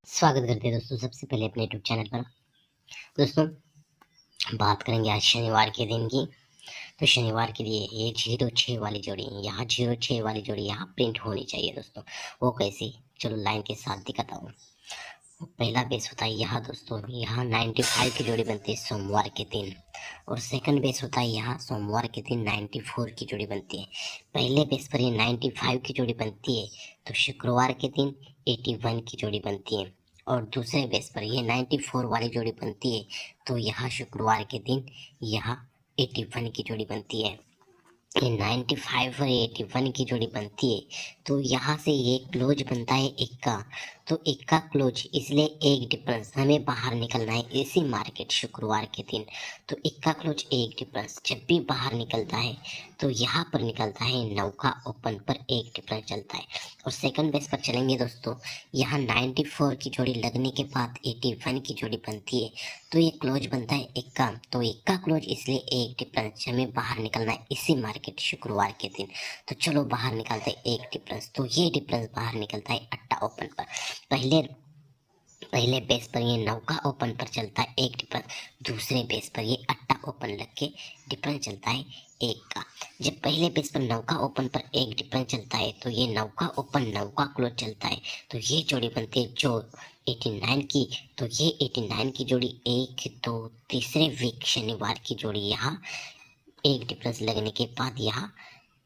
स्वागत करते हैं दोस्तों सबसे पहले अपने यूट्यूब चैनल पर। दोस्तों बात करेंगे आज शनिवार के दिन की। तो शनिवार के लिए ये 06 वाली जोड़ी यहाँ 06 वाली जोड़ी यहाँ प्रिंट होनी चाहिए दोस्तों। वो कैसी, चलो लाइन के साथ दिखाता हूँ। पहला बेस होता है यहाँ दोस्तों, यहाँ 95 की जोड़ी बनती है सोमवार के दिन, और सेकंड बेस होता है यहाँ सोमवार के दिन 94 की जोड़ी बनती है। पहले बेस पर ये 95 की जोड़ी बनती है तो शुक्रवार के दिन 81 की जोड़ी बनती है, और दूसरे बेस पर ये 94 वाली जोड़ी बनती है तो यहाँ शुक्रवार के दिन यहाँ 81 की जोड़ी बनती है। ये 95 और 81 की जोड़ी बनती है तो यहाँ से ये क्लोज बनता है इक्का, तो इक्का क्लोज, इसलिए एक डिफरेंस हमें बाहर निकलना है इसी मार्केट शुक्रवार के दिन। तो इक्का क्लोज एक डिफरेंस जब भी बाहर निकलता है तो यहाँ पर निकलता है नौका ओपन पर एक डिफरेंस चलता है। और सेकंड बेस पर चलेंगे दोस्तों, यहाँ 94 की जोड़ी लगने के बाद 81 की जोड़ी बनती है तो ये क्लोज बनता है इक्का, तो इक्का क्लोज इसलिए एक डिफरेंस हमें बाहर निकलना है इसी मार्केट शुक्रवार के दिन। तो चलो बाहर निकालते हैं एक डिफरेंस, तो ये डिफरेंस बाहर निकलता है अट्टा ओपन पर। पहले बेस पर ये नौका ओपन पर चलता है एक डिफरेंस, दूसरे बेस पर ये अट्टा ओपन लग के डिफरेंस चलता है एक का। जब पहले बेस पर नौका ओपन पर एक डिफरेंस चलता है तो ये नौका ओपन नौका क्लोज चलता है, तो ये जोड़ी बनती है जो 89 की। तो ये 89 की जोड़ी एक दो तीसरे वीक शनिवार की जोड़ी यहाँ एक डिफरेंस लगने के बाद यहाँ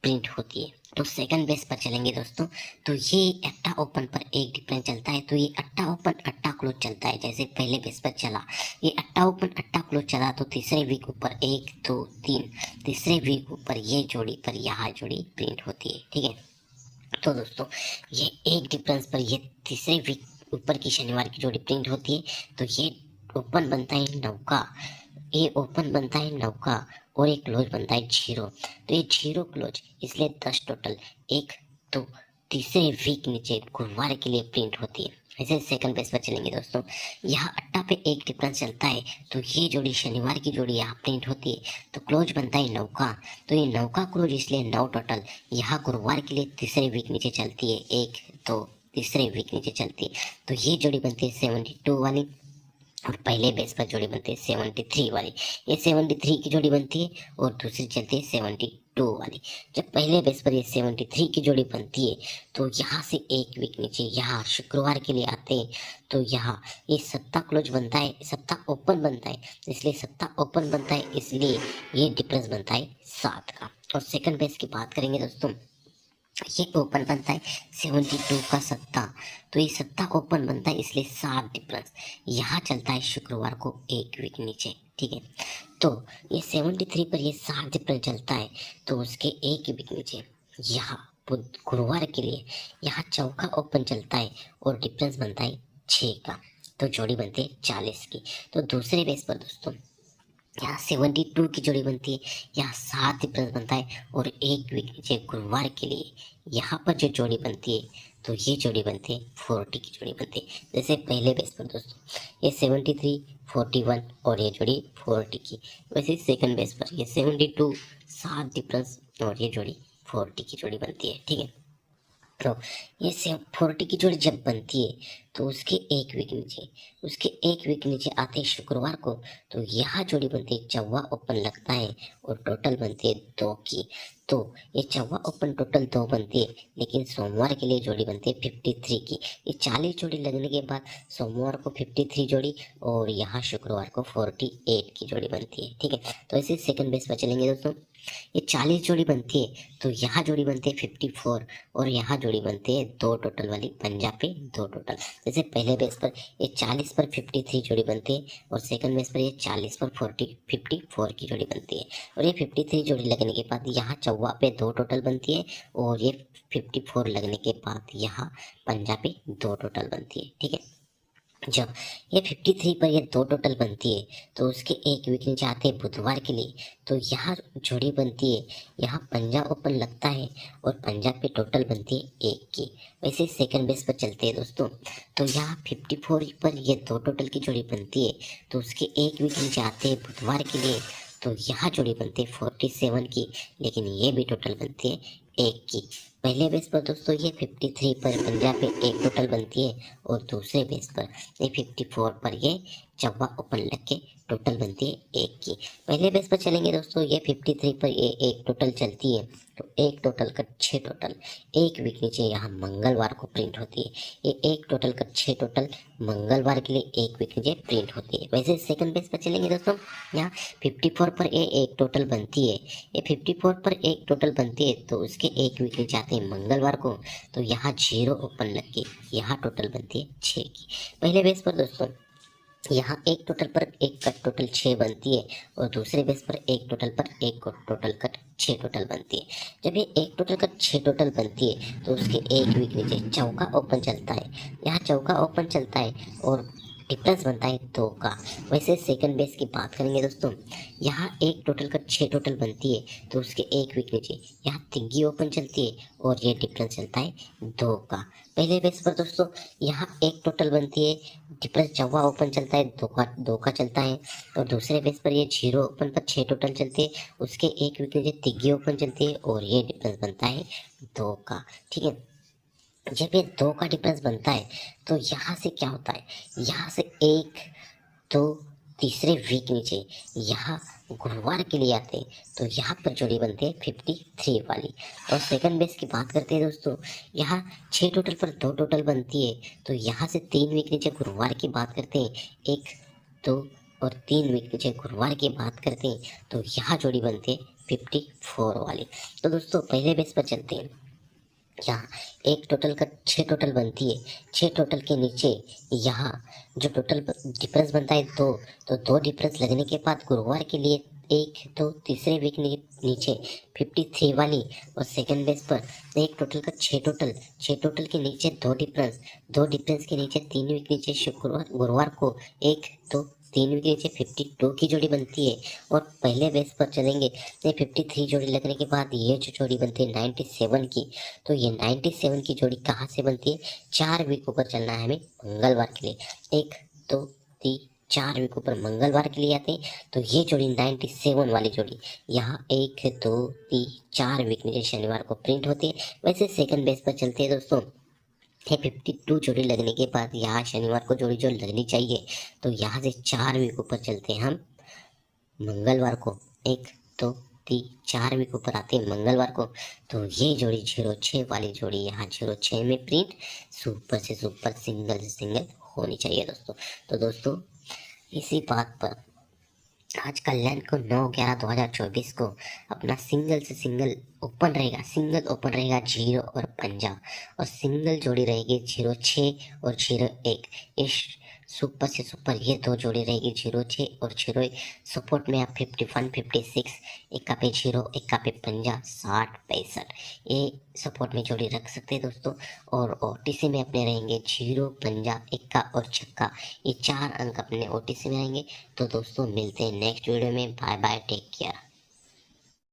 प्रिंट होती है। तो सेकंड बेस पर चलेंगे दोस्तों, तो ये अट्टा ओपन पर एक डिफरेंस चलता है तो ये अट्टा ओपन अट्टा क्लोज चलता है। जैसे पहले बेस पर चला ये अट्टा ओपन अट्टा क्लोज चला तो तीसरे वीक ऊपर एक दो तीन, तीसरे वीक ऊपर ये जोड़ी पर यहाँ जोड़ी प्रिंट होती है। ठीक है, तो दोस्तों ये एक डिफरेंस पर ये तीसरे वीक ऊपर की शनिवार की जोड़ी प्रिंट होती है तो ये ओपन बनता है नौका, ये ओपन बनता है नौका और एक क्लोज बनता है जीरो, तो ये जीरो क्लोज इसलिए 10 टोटल एक तो तीसरे वीक नीचे गुरुवार के लिए प्रिंट होती है। ऐसे सेकंड बेस पर चलेंगे दोस्तों, यहाँ अट्टा पे एक डिफरेंस चलता है तो ये जोड़ी शनिवार की जोड़ी यहाँ प्रिंट होती है तो क्लोज बनता है नौका, तो ये नौका क्लोज इसलिए 9 टोटल यहाँ गुरुवार के लिए तीसरे वीक नीचे चलती है एक तो तीसरे वीक नीचे चलती है तो ये जोड़ी बनती है 72 वाली, और पहले बेस पर जोड़ी बनती है 73 वाली। ये 73 की जोड़ी बनती है और दूसरी चलती है 72 वाली। जब पहले बेस पर ये 73 की जोड़ी बनती है तो यहाँ से एक वीक नीचे यहाँ शुक्रवार के लिए आते हैं तो यहाँ ये सप्ताह क्लोज बनता है, सप्ताह ओपन बनता है, इसलिए सप्ताह ओपन बनता है इसलिए ये डिफरेंस बनता है 7 का। और सेकंड बेस की बात करेंगे दोस्तों, ये ओपन बनता है 72 का सत्ता, तो ये सत्ता ओपन बनता है इसलिए 7 डिफरेंस यहाँ चलता है शुक्रवार को एक वीक नीचे। ठीक है, तो ये 73 पर ये 7 डिफरेंस चलता है तो उसके एक वीक नीचे यहाँ गुरुवार के लिए यहाँ चौका ओपन चलता है और डिफरेंस बनता है 6 का, तो जोड़ी बनती है 40 की। तो दूसरे बेस पर दोस्तों यहाँ 72 की जोड़ी बनती है, यहाँ 7 डिफरेंस बनता है और एक वीक नीचे गुरुवार के लिए यहाँ पर जो जोड़ी बनती है तो ये जोड़ी बनती है 40 की जोड़ी बनती है। जैसे पहले बेस पर दोस्तों ये 73 41 और ये जोड़ी 40 की, वैसे सेकंड बेस पर ये 72 7 डिफरेंस और ये जोड़ी 40 की जोड़ी बनती है। ठीक है, तो ये 40 की जोड़ी जब बनती है तो उसके एक वीक नीचे आते हैं शुक्रवार को तो यहाँ जोड़ी बनती है चौवा ओपन लगता है और टोटल बनती है 2 की। तो ये चौवा ओपन टोटल 2 बनती है लेकिन सोमवार के लिए जोड़ी बनती है 53 की। ये 40 जोड़ी लगने के बाद सोमवार को 53 जोड़ी और यहाँ शुक्रवार को 48 की जोड़ी बनती है। ठीक है, तो ऐसे सेकंड बेस पर चलेंगे दोस्तों, ये 40 जोड़ी बनती है तो यहाँ जोड़ी बनती है 54 और यहाँ जोड़ी बनती है 2 टोटल वाली, पंजा पे 2 टोटल। जैसे पहले बेस पर ये 40 पर 53 जोड़ी बनती है और सेकंड बेस पर ये 40 पर 54 की जोड़ी बनती है, और ये 53 जोड़ी लगने के बाद यहाँ चौवा पे 2 टोटल बनती है और ये 54 लगने के बाद यहाँ पंजा पे 2 टोटल बनती है। ठीक है, जब ये 53 पर ये 2 टोटल बनती है तो उसके एक वीक नीचे आते हैं बुधवार के लिए तो यहाँ जोड़ी बनती है, यहाँ पंजा ओपन लगता है और पंजा पे टोटल बनती है 1 की। वैसे सेकंड बेस पर चलते हैं दोस्तों, तो यहाँ 54 पर ये 2 टोटल की जोड़ी बनती है तो उसके एक वीक नीचे आते हैं बुधवार के लिए तो यहाँ जोड़ी बनती है 47 की, लेकिन ये भी टोटल बनती है 1 की। पहले बेस पर दोस्तों ये 53 पर पंजा पे एक टोटल बनती है और दूसरे बेस पर ये 54 पर ये चौवा ओपन लग के टोटल बनती है एक की। पहले बेस पर चलेंगे दोस्तों, ये 53 पर ये एक टोटल चलती है तो एक टोटल का 6 टोटल एक वीक नीचे यहाँ मंगलवार को प्रिंट होती है। ये एक टोटल का 6 टोटल मंगलवार के लिए एक वीक नीचे प्रिंट होती है। वैसे सेकंड बेस पर चलेंगे दोस्तों, यहाँ 54 पर ये एक टोटल बनती है। ये 54 पर एक टोटल बनती है तो उसके एक वीक नीचे आते हैं मंगलवार को, तो यहाँ 0 ओपन लग के यहाँ टोटल बनती है 6 की। पहले बेस पर दोस्तों यहाँ एक टोटल पर एक कट टोटल 6 बनती है और दूसरे बेस पर एक टोटल पर एक टोटल कट 6 टोटल बनती है। जब ये एक टोटल कट 6 टोटल बनती है तो उसके एक वीक नीचे चौका ओपन चलता है। यहाँ चौका ओपन चलता है और डिफरेंस बनता है 2 का। वैसे सेकंड बेस की बात करेंगे दोस्तों, यहाँ एक टोटल का 6 टोटल बनती है तो उसके एक वीक नीचे यहाँ तिग्गी ओपन चलती है और ये डिफरेंस चलता है 2 का। पहले बेस पर दोस्तों यहाँ एक टोटल बनती है, डिफरेंस चौवा ओपन चलता है 2 का चलता है और दूसरे बेस पर ये 0 ओपन पर 6 टोटल चलते हैं, उसके एक वीक नीचे तिग्गी ओपन चलती है और ये डिफरेंस बनता है 2 का। ठीक है, जब ये 2 का डिफरेंस बनता है तो यहाँ से क्या होता है, यहाँ से एक तो तीसरे वीक नीचे यहाँ गुरुवार के लिए आते हैं तो यहाँ पर जोड़ी बनती है 53 वाली। और सेकंड बेस की बात करते हैं दोस्तों, यहाँ 6 टोटल पर 2 टोटल बनती है तो यहाँ से 3 वीक नीचे गुरुवार की बात करते हैं, 1 2 और 3 वीक नीचे गुरुवार की बात करते हैं तो यहाँ जोड़ी बनती है 54 वाली। तो दोस्तों पहले बेस पर चलते हैं, यहाँ एक टोटल का 6 टोटल बनती है, 6 टोटल के नीचे यहाँ जो टोटल डिफरेंस बनता है 2, तो 2 डिफरेंस लगने के बाद गुरुवार के लिए एक तो तीसरे वीक नीचे 53 वाली और सेकंड बेस पर एक टोटल का 6 टोटल के नीचे 2 डिफरेंस के नीचे 3 वीक नीचे शुक्रवार गुरुवार को एक तो 3 वीक नीचे 52 की जोड़ी बनती है। और पहले बेस पर चलेंगे तो 53 जोड़ी लगने के बाद ये जो जोड़ी बनती है 97 की, तो ये 97 की जोड़ी कहाँ से बनती है, 4 वीक ऊपर चलना है हमें मंगलवार के लिए, 1 2 3 4 वीक ऊपर मंगलवार के लिए आते हैं तो ये जोड़ी 97 वाली जोड़ी यहाँ 1 2 3 4 वीक नीचे शनिवार को प्रिंट होती है। वैसे सेकंड बेस पर चलते हैं दोस्तों, ये 52 जोड़ी लगने के बाद यहाँ शनिवार को जोड़ी जो लगनी चाहिए तो यहाँ से 4 वीक ऊपर चलते हैं हम मंगलवार को, 1 2 3 4 वीक ऊपर आते हैं मंगलवार को, तो ये जोड़ी 06 वाली जोड़ी यहाँ 06 में प्रिंट सुपर से सुपर सिंगल से सिंगल होनी चाहिए दोस्तों। तो दोस्तों इसी बात पर आज कल्याण को 9/11/2024 को अपना सिंगल से सिंगल ओपन रहेगा, सिंगल ओपन रहेगा 0 और पंजा और सिंगल जोड़ी रहेगी 06 और 01। इस सुपर से सुपर ये 2 जोड़ी रहेगी 06 और 01। सपोर्ट में आप 51 56 1 पे 0 1 पे पंजा 60 65 ये सपोर्ट में जोड़ी रख सकते हैं दोस्तों। और ओटीसी में अपने रहेंगे 0 पंजा 1 और छक्का, ये 4 अंक अपने ओटीसी में आएंगे। तो दोस्तों मिलते हैं नेक्स्ट वीडियो में, बाय बाय, टेक केयर।